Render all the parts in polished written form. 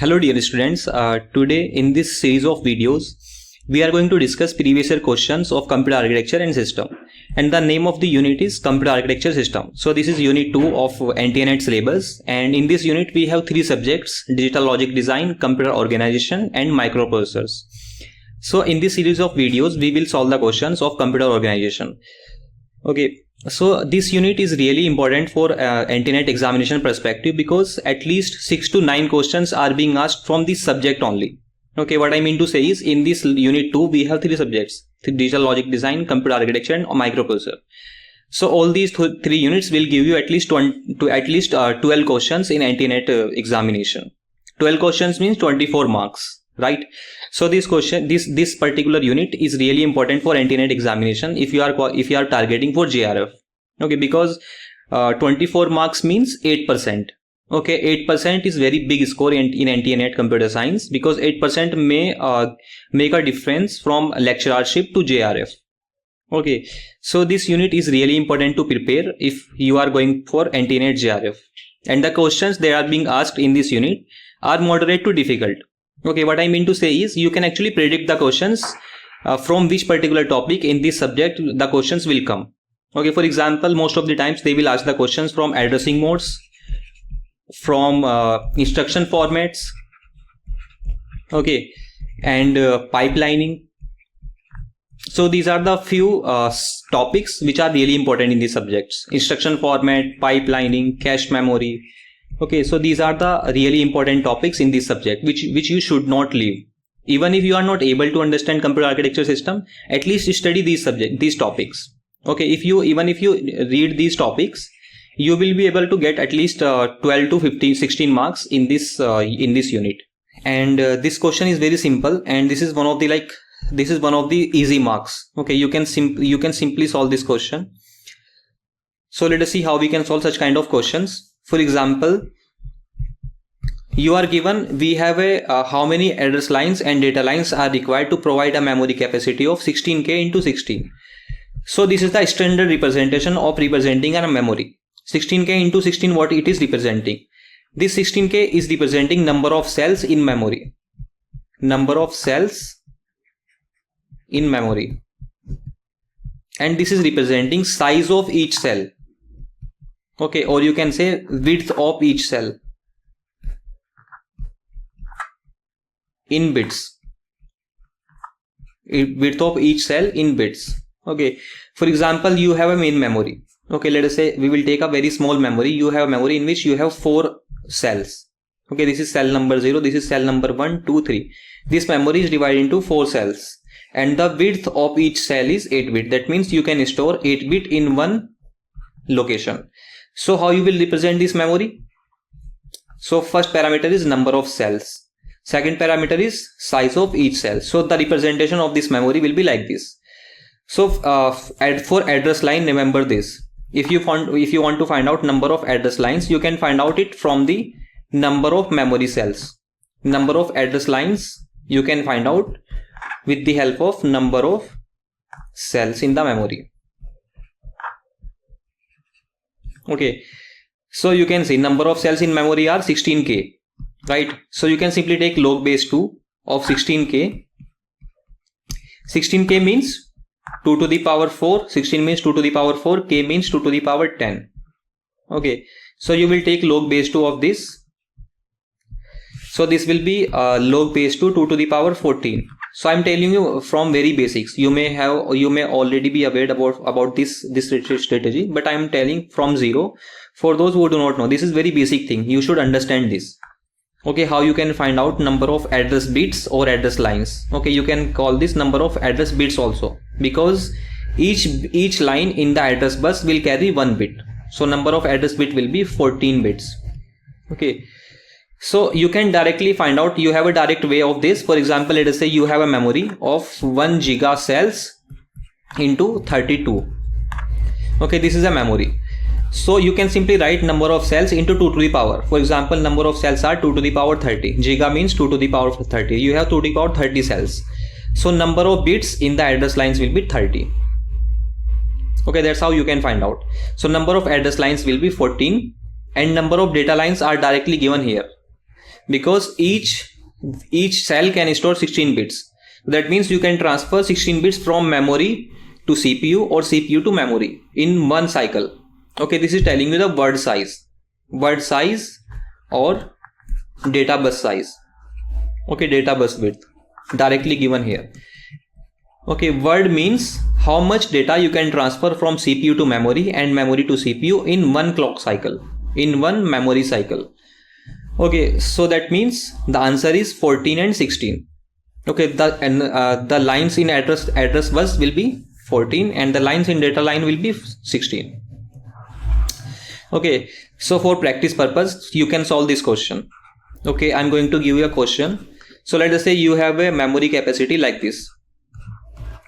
Hello dear students, today in this series of videos we are going to discuss previous year questions of computer architecture and system, and the name of the unit is computer architecture system. So this is unit 2 of NTA NET syllabus, and in this unit we have 3 subjects: digital logic design, computer organization and microprocessors. So in this series of videos we will solve the questions of computer organization. Okay, so this unit is really important for NTA NET examination perspective, because at least 6 to 9 questions are being asked from this subject only. Okay, what I mean to say is in this unit 2 we have 3 subjects: digital logic design, computer architecture and microprocessor. So all these 3 units will give you at least 12 questions in NTA NET examination. 12 questions means 24 marks, right? So this particular unit is really important for NTA NET examination if you are targeting for JRF. Okay, because 24 marks means 8%. Okay, 8% is very big score in NTA NET computer science, because 8% may make a difference from lecturership to JRF. Okay, so this unit is really important to prepare if you are going for NTA NET JRF. And the questions that are being asked in this unit are moderate to difficult. Okay, what I mean to say is you can actually predict the questions from which particular topic in this subject the questions will come. Okay, for example, most of the times they will ask the questions from addressing modes, from instruction formats, okay, and pipelining. So these are the few topics which are really important in these subjects: instruction format, pipelining, cache memory. Okay, so these are the really important topics in this subject which you should not leave. Even if you are not able to understand computer architecture system, at least study these topics. Okay, even if you read these topics, you will be able to get at least 12 to 15, 16 marks in this unit. And this question is very simple, and this is one of the easy marks. Okay, you can simply solve this question. So let us see how we can solve such kind of questions. For example, you are given, we have how many address lines and data lines are required to provide a memory capacity of 16K into 16. So this is the standard representation of representing a memory. 16K into 16, what it is representing? This 16K is representing number of cells in memory. Number of cells in memory. And this is representing size of each cell. Okay, or you can say width of each cell in bits. Width of each cell in bits. Okay, for example, you have a main memory. Okay, let us say we will take a very small memory. You have a memory in which you have 4 cells. Okay, this is cell number 0, this is cell number 1, 2, 3. This memory is divided into 4 cells, and the width of each cell is 8 bit. That means you can store 8 bit in one location. So how you will represent this memory? So first parameter is number of cells. Second parameter is size of each cell. So the representation of this memory will be like this. So for address line, remember this. If you want to find out number of address lines, you can find out it from the number of memory cells. Number of address lines you can find out with the help of number of cells in the memory. Okay, so you can see number of cells in memory are 16K, right? So you can simply take log base 2 of 16K. 16K means 2 to the power 4, 16 means 2 to the power 4, K means 2 to the power 10. Okay, so you will take log base 2 of this. So this will be log base 2 to the power 14. So I am telling you from very basics. You may already be aware about this strategy, but I am telling from zero for those who do not know. This is very basic thing. You should understand this. Okay, how you can find out number of address bits or address lines. Okay, you can call this number of address bits also, because each line in the address bus will carry 1 bit. So number of address bit will be 14 bits. Okay, so you can directly find out. You have a direct way of this. For example, let us say you have a memory of 1 giga cells into 32. Okay, this is a memory. So you can simply write number of cells into 2 to the power. For example, number of cells are 2 to the power 30. Giga means 2 to the power 30. You have 2 to the power 30 cells. So number of bits in the address lines will be 30. Okay, that's how you can find out. So number of address lines will be 14, and number of data lines are directly given here. because each cell can store 16 bits. That means you can transfer 16 bits from memory to CPU or CPU to memory in one cycle. Okay, this is telling you the word size or data bus size. Okay, data bus width directly given here. Okay, word means how much data you can transfer from CPU to memory and memory to CPU in one clock cycle, in one memory cycle. Okay, so that means the answer is 14 and 16. Okay, the lines in address bus will be 14 and the lines in data line will be 16. Okay, so for practice purpose you can solve this question. Okay, I'm going to give you a question. So let us say you have a memory capacity like this.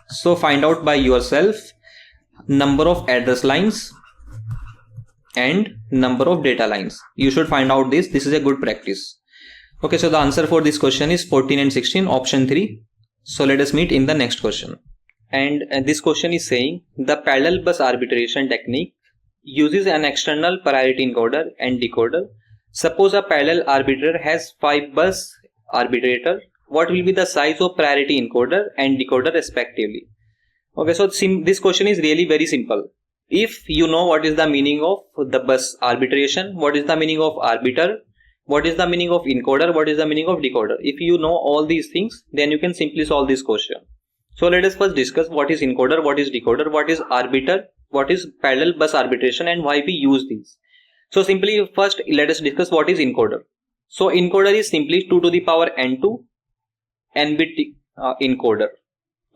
So find out by yourself number of address lines and number of data lines. You should find out this. This is a good practice. Okay, so the answer for this question is 14 and 16, option 3. So let us meet in the next question. And this question is saying the parallel bus arbitration technique uses an external priority encoder and decoder. Suppose a parallel arbiter has 5 bus arbitrator. What will be the size of priority encoder and decoder respectively? Okay, so this question is really very simple. If you know what is the meaning of the bus arbitration, what is the meaning of arbiter, what is the meaning of encoder, what is the meaning of decoder, if you know all these things, then you can simply solve this question. So let us first discuss what is encoder, what is decoder, what is arbiter, what is parallel bus arbitration and why we use these. So simply first let us discuss what is encoder. So encoder is simply 2 to the power n2 n bit encoder.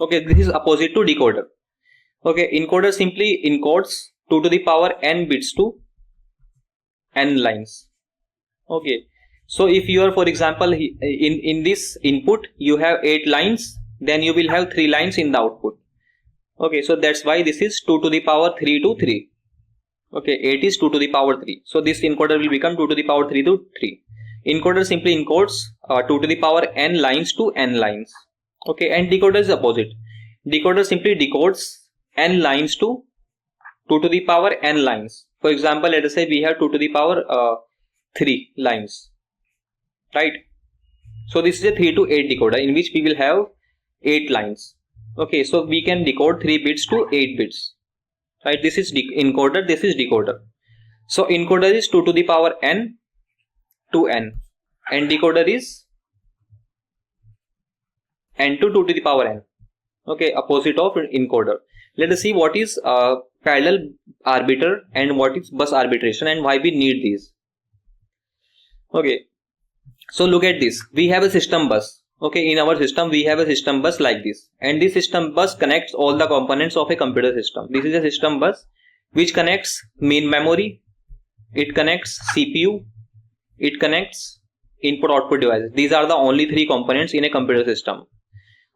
Okay, this is opposite to decoder. Okay, encoder simply encodes 2 to the power n bits to n lines. Okay, so if you are, for example, in this input you have 8 lines, then you will have 3 lines in the output. Okay, so that's why this is 2 to the power 3 to 3. Okay, 8 is 2 to the power 3. So this encoder will become 2 to the power 3 to 3. Encoder simply encodes 2 to the power n lines to n lines. Okay, and decoder is opposite. Decoder simply decodes n lines to 2 to the power n lines. For example, let us say we have 2 to the power 3 lines, right? So this is a 3 to 8 decoder in which we will have 8 lines. Okay, so we can decode 3 bits to 8 bits, right? This is encoder, this is decoder. So encoder is 2 to the power n to n and decoder is n to 2 to the power n. Okay, opposite of encoder. Let us see what is parallel arbiter and what is bus arbitration and why we need these. Okay, so look at this. We have a system bus. Okay, in our system we have a system bus like this, and this system bus connects all the components of a computer system. This is a system bus which connects main memory, it connects CPU, it connects input output devices. These are the only 3 components in a computer system.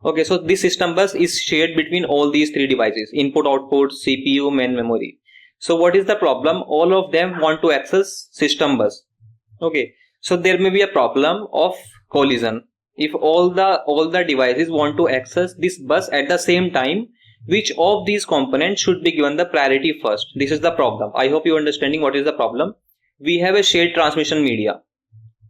Okay, so this system bus is shared between all these 3 devices: input, output, CPU, main memory. So what is the problem? All of them want to access system bus. Okay, so there may be a problem of collision. If all the devices want to access this bus at the same time, which of these components should be given the priority first? This is the problem. I hope you are understanding what is the problem. We have a shared transmission media.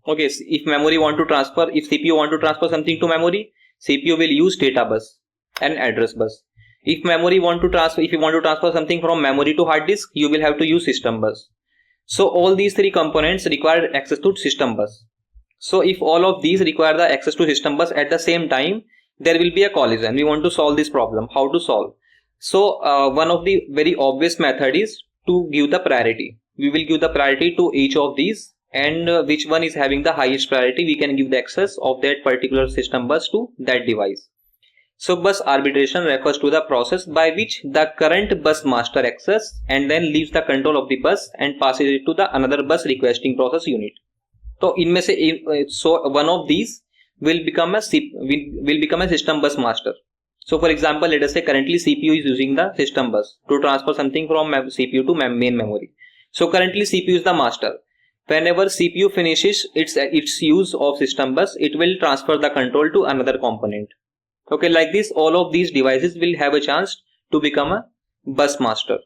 Okay, so if memory want to transfer, if CPU want to transfer something to memory, CPU will use data bus and address bus. If memory want to transfer, if you want to transfer something from memory to hard disk, you will have to use system bus. So all these 3 components require access to system bus. So if all of these require the access to system bus at the same time, there will be a collision. We want to solve this problem. How to solve? So one of the very obvious method is to give the priority. We will give the priority to each of these, and which one is having the highest priority, we can give the access of that particular system bus to that device. So bus arbitration refers to the process by which the current bus master access and then leaves the control of the bus and passes it to the another bus requesting process unit. So इनमें से so one of these will become a system bus master. So for example, let us say currently CPU is using the system bus to transfer something from CPU to main memory. So currently CPU is the master. Whenever CPU finishes its use of system bus, it will transfer the control to another component. Okay, like this, all of these devices will have a chance to become a bus master.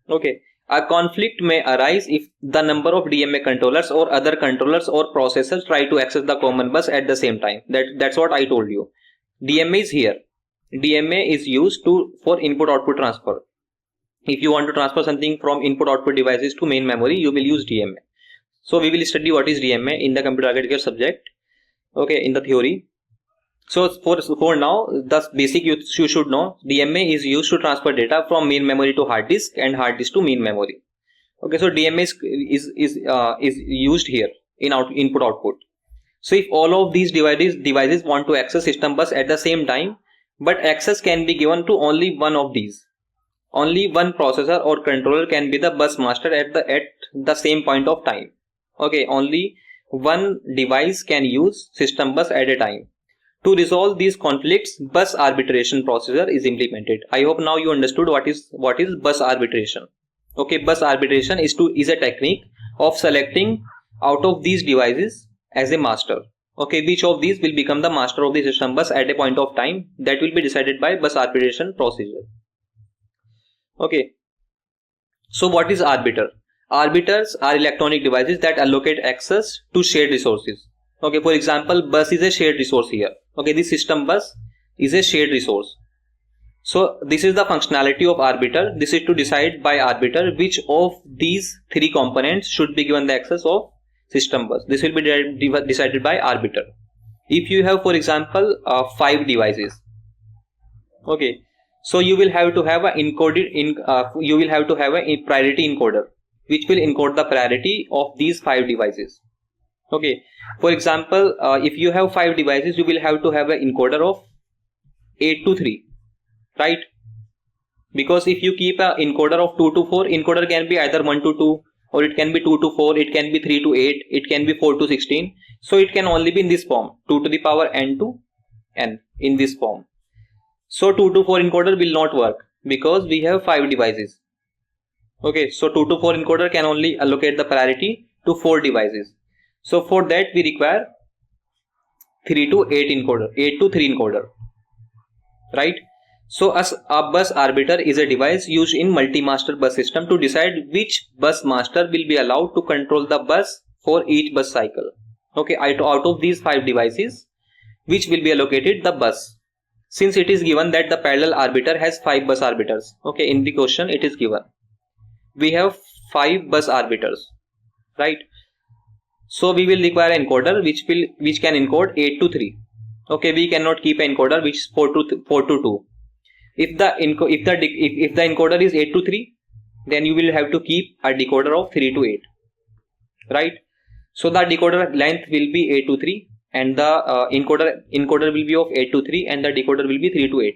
Okay, A conflict may arise if the number of DMA controllers or other controllers or processors try to access the common bus at the same time. That's what I told you. DMA is here. DMA is used for input-output transfer. If you want to transfer something from input-output devices to main memory, you will use DMA. So we will study what is DMA in the computer architecture subject. Okay, in the theory. So for now, the basic you should know, DMA is used to transfer data from main memory to hard disk and hard disk to main memory. Okay, so DMA is used here in input output. So if all of these devices want to access system bus at the same time, but access can be given to only one of these. Only one processor or controller can be the bus master at the same point of time. Okay, only one device can use system bus at a time. To resolve these conflicts, bus arbitration procedure is implemented. I hope now you understood what is bus arbitration. Okay, bus arbitration is a technique of selecting out of these devices as a master. Okay, which of these will become the master of the system bus at a point of time, that will be decided by bus arbitration procedure. Okay, so what is arbiter? Arbiters are electronic devices that allocate access to shared resources. Okay, for example, bus is a shared resource here. Okay, this system bus is a shared resource. So this is the functionality of arbiter. This is to decide by arbiter which of these three components should be given the access of system bus. This will be decided by arbiter. If you have, for example, 5 devices. Okay, so you will have to have a priority encoder, which will encode the priority of these 5 devices. Okay, for example, if you have 5 devices, you will have to have an encoder of 8 to 3, right? Because if you keep an encoder of 2 to 4, encoder can be either 1 to 2, or it can be 2 to 4, it can be 3 to 8, it can be 4 to 16. So it can only be in this form, 2 to the power n to n, in this form. So 2 to 4 encoder will not work because we have 5 devices. Okay, so 2 to 4 encoder can only allocate the priority to 4 devices. So for that we require 3 to 8 encoder, 8 to 3 encoder, right? So a bus arbiter is a device used in multi-master bus system to decide which bus master will be allowed to control the bus for each bus cycle. Okay, out of these 5 devices, which will be allocated the bus. Since it is given that the parallel arbiter has 5 bus arbiters. Okay, in the question it is given. We have 5 bus arbiters, right? So we will require an encoder which can encode 8 to 3. Okay, we cannot keep an encoder which is 4 to 2. If the encoder is 8 to 3, then you will have to keep a decoder of 3 to 8, right? So the decoder length will be 8 to 3 and the encoder will be of 8 to 3 and the decoder will be 3 to 8.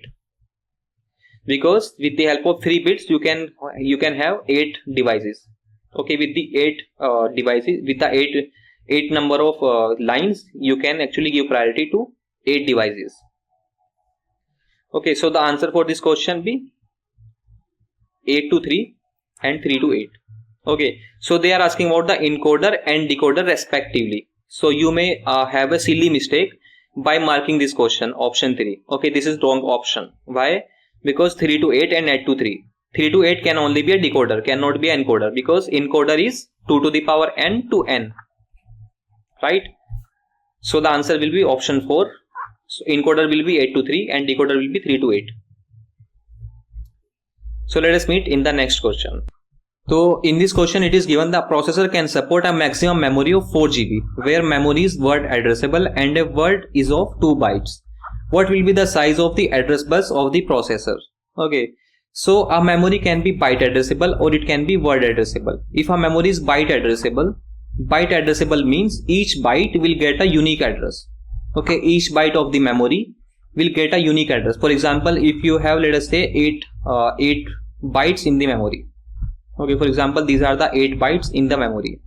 Because with the help of 3 bits you can have 8 devices. Okay, with the 8 devices, with the 8 number of lines, you can actually give priority to 8 devices. Okay, so the answer for this question be 8 to 3 and 3 to 8. Okay, so they are asking about the encoder and decoder respectively. So you may have a silly mistake by marking this question option 3. Okay, this is wrong option. Why? Because 3 to 8 and 8 to 3. 3 to 8 can only be a decoder, cannot be an encoder, because encoder is 2 to the power n to n, right? So the answer will be option 4. So encoder will be 8 to 3 and decoder will be 3 to 8. So let us meet in the next question. So in this question it is given the processor can support a maximum memory of 4 GB, where memory is word addressable and a word is of 2 bytes. What will be the size of the address bus of the processor? Okay. So a memory can be byte addressable or it can be word addressable. If a memory is byte addressable means each byte will get a unique address. Okay, each byte of the memory will get a unique address. For example, if you have, let us say, 8 bytes in the memory. Okay, for example, these are the 8 bytes in the memory.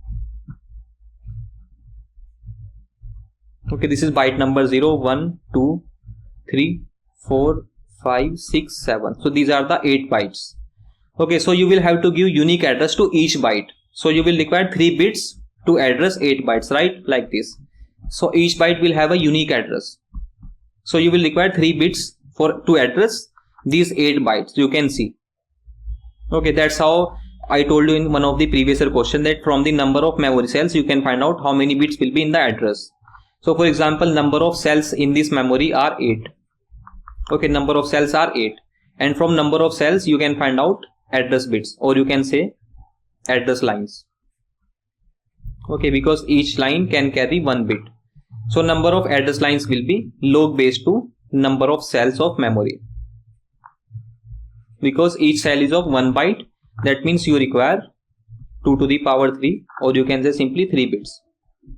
Okay, this is byte number 0, 1, 2, 3, 4, 5, 6, 7. So these are the 8 bytes. Okay, so you will have to give unique address to each byte. So you will require 3 bits to address 8 bytes, right? Like this. So each byte will have a unique address. So you will require 3 bits to address these 8 bytes. You can see. Okay, that's how I told you in one of the previous question that from the number of memory cells you can find out how many bits will be in the address. So for example, number of cells in this memory are 8. Okay, number of cells are 8, and from number of cells you can find out address bits, or you can say address lines. Okay, because each line can carry 1 bit. So number of address lines will be log base 2 number of cells of memory. Because each cell is of 1 byte, that means you require 2 to the power 3, or you can say simply 3 bits.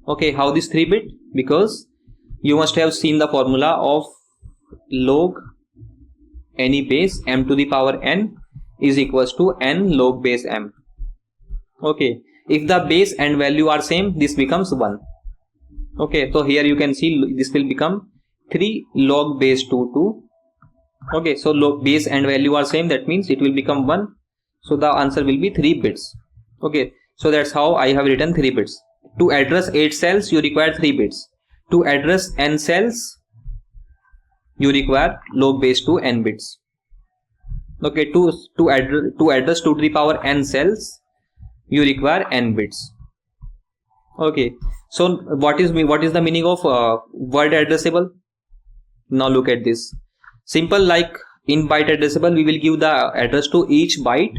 Okay, how this 3 bit? Because you must have seen the formula of log any base m to the power n is equals to n log base m. Okay, if the base and value are same, this becomes 1. Okay, so here you can see this will become 3 log base 2 2. Okay, so log base and value are same, that means it will become 1. So the answer will be 3 bits. Okay, so that's how I have written 3 bits. To address 8 cells, you require 3 bits. To address n cells, you require log base 2 n bits. Okay, to address 2 to the power n cells, you require n bits. Okay, so what is the meaning of word addressable? Now look at this. Simple, like in byte addressable, we will give the address to each byte.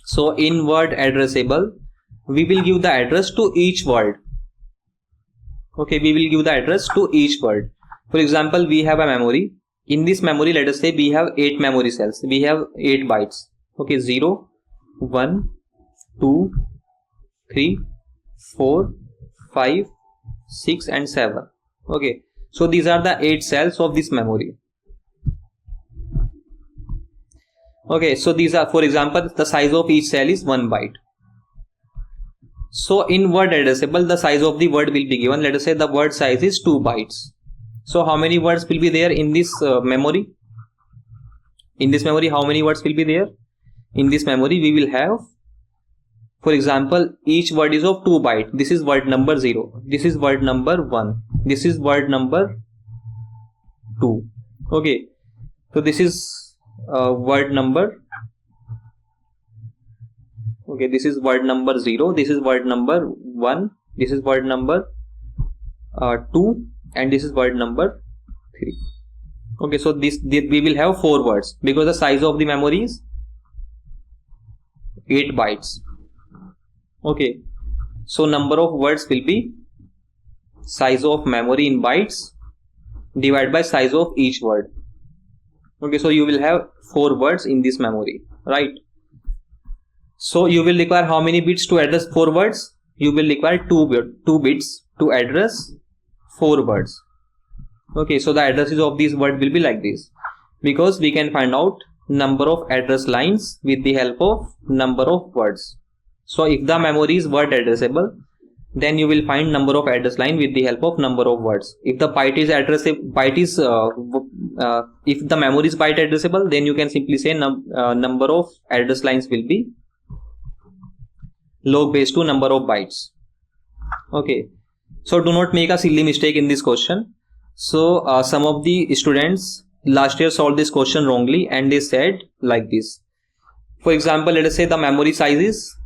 So in word addressable, we will give the address to each word. Okay, we will give the address to each word. For example, we have a memory. In this memory, let us say we have 8 memory cells. We have 8 bytes. Okay, 0, 1, 2, 3, 4, 5, 6 and 7. Okay, so these are the 8 cells of this memory. Okay, so these are, for example, the size of each cell is 1 byte. So in word addressable, the size of the word will be given. Let us say the word size is 2 bytes. So how many words will be there in this memory? In this memory, how many words will be there? In this memory, we will have, for example, each word is of 2 bytes. This is word number 0. This is word number 1. This is word number 2. Okay, so this is word number. Okay, this is word number 0. This is word number 1. This is word number 2. And this is word number 3. Okay, so we will have 4 words because the size of the memory is 8 bytes. Okay, so number of words will be size of memory in bytes divided by size of each word. Okay, so you will have 4 words in this memory, right? So you will require how many bits to address 4 words? You will require 2 bits to address 4 words. Okay, so the addresses of these words will be like this, because we can find out number of address lines with the help of number of words. So if the memory is word addressable, then you will find number of address line with the help of number of words. If the byte is if the memory is byte addressable, then you can simply say number of address lines will be log base 2 number of bytes. Okay, so do not make a silly mistake in this question. So some of the students last year solved this question wrongly, and they said like this. For example, let us say the memory size is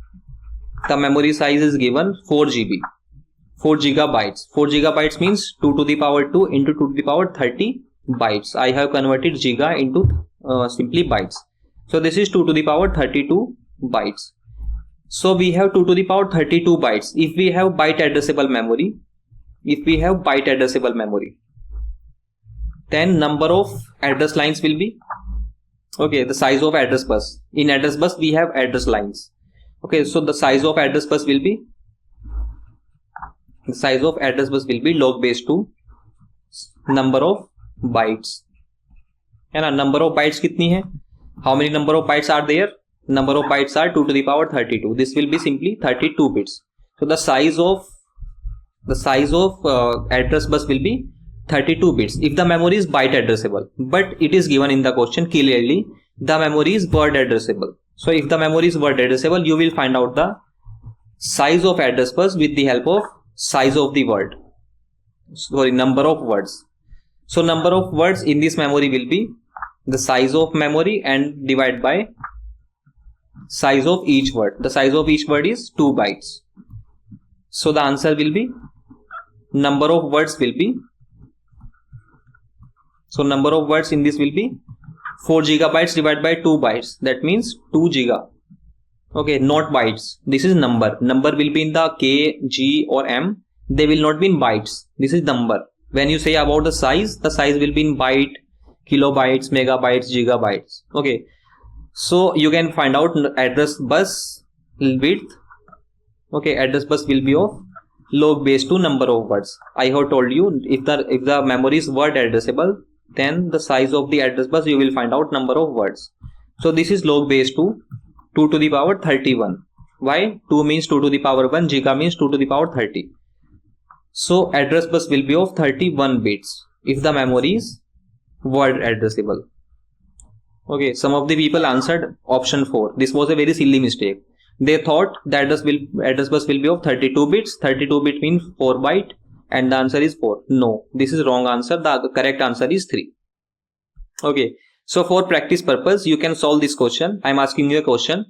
given 4 GB, 4 gigabytes. 4 gigabytes means 2 to the power 2 into 2 to the power 30 bytes. I have converted giga into simply bytes. So this is 2 to the power 32 bytes. So we have 2 to the power 32 bytes. If we have byte addressable memory, then number of address lines will be, okay, the size of address bus. In address bus we have address lines. Okay, so the size of address bus will be log base 2 number of bytes. And number of bytes kitni hai? How many number of bytes are there? Number of bytes are 2 to the power 32. This will be simply 32 bits. So the size of address bus will be 32 bits if the memory is byte addressable. But it is given in the question clearly the memory is word addressable. So if the memory is word addressable, you will find out the size of address bus with the help of size of the word. Sorry, number of words. So number of words in this memory will be the size of memory and divide by size of each word. The size of each word is 2 bytes. So the answer will be, number of words will be, so number of words in this will be 4 gigabytes divided by 2 bytes. That means 2 giga. Okay, not bytes. This is number. Number will be in the K, G or M. They will not be in bytes. This is number. When you say about the size will be in byte, kilobytes, megabytes, gigabytes. Okay. So you can find out address bus width. Okay, address bus will be of log base 2 number of words. I have told you, if the memory is word addressable, then the size of the address bus you will find out number of words. So this is log base 2 to the power 31. Why? 2 means 2 to the power 1, giga means 2 to the power 30. So address bus will be of 31 bits if the memory is word addressable. Okay, some of the people answered option 4. This was a very silly mistake. They thought that address bus will be of 32 bits. 32 bit means 4 byte and the answer is 4. No, this is wrong answer. The correct answer is 3. Okay, so for practice purpose, you can solve this question. I am asking you a question.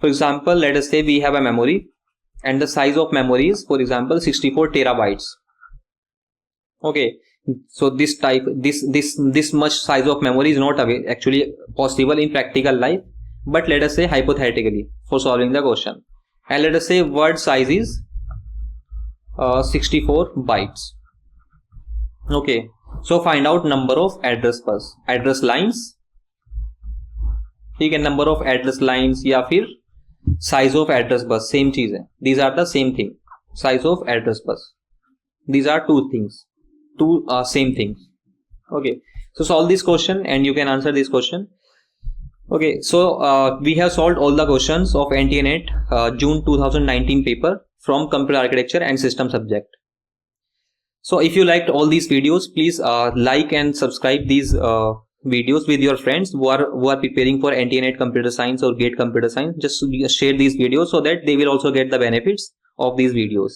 For example, let us say we have a memory and the size of memory is, for example, 64 terabytes. Okay, so this much size of memory is not actually possible in practical life, but let us say hypothetically for solving the question, and let us say word size is 64 bytes. Okay, so find out number of address lines. ठीक है, number of address lines या फिर size of address bus, same चीज है. These are the same thing. Size of address bus. These are two things. Two same things. Okay, so solve this question and you can answer this question. Okay, so we have solved all the questions of NTA NET June 2019 paper from computer architecture and system subject. So if you liked all these videos, please like and subscribe these videos with your friends who are preparing for NTA NET computer science or GATE computer science. Just share these videos so that they will also get the benefits of these videos.